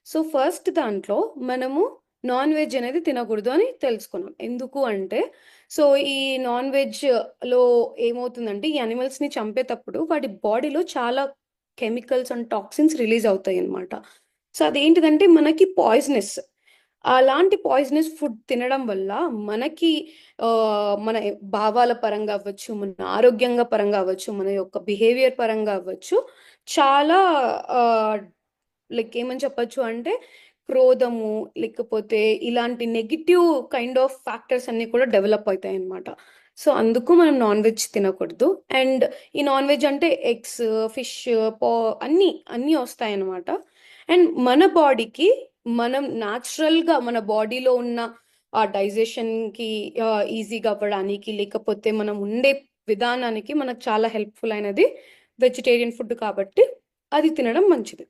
So first దాంట్లో మనము non veg అనేది తినకూడదు అని తెలుసుకున్నాం. ఎందుకు అంటే సో ఈ నాన్ వెజ్లో ఏమవుతుందంటే ఈ యానిమల్స్ని చంపేటప్పుడు వాటి బాడీలో చాలా కెమికల్స్ అండ్ టాక్సిన్స్ రిలీజ్ అవుతాయి అన్నమాట. సో అదేంటిదంటే మనకి పాయిజనస్. అలాంటి పాయిజనస్ ఫుడ్ తినడం వల్ల మనకి ఆ, మన భావాల పరంగా అవ్వచ్చు, మన ఆరోగ్యంగా పరంగా అవ్వచ్చు, మన యొక్క బిహేవియర్ పరంగా అవ్వచ్చు, చాలా లైక్ ఏమని చెప్పొచ్చు అంటే క్రోధము, లేకపోతే ఇలాంటి నెగిటివ్ కైండ్ ఆఫ్ ఫ్యాక్టర్స్ అన్ని కూడా డెవలప్ అవుతాయి అన్నమాట. సో అందుకు మనం నాన్ వెజ్ తినకూడదు. అండ్ ఈ నాన్ వెజ్ అంటే ఎగ్స్, ఫిష్, పో అన్నీ అన్నీ వస్తాయి అన్నమాట. అండ్ మన బాడీకి మనం న్యాచురల్గా మన బాడీలో ఉన్న ఆ డైజెషన్కి ఈజీగా అవ్వడానికి, లేకపోతే మనం ఉండే విధానానికి మనకు చాలా హెల్ప్ఫుల్ అయినది వెజిటేరియన్ ఫుడ్ కాబట్టి అది తినడం మంచిది.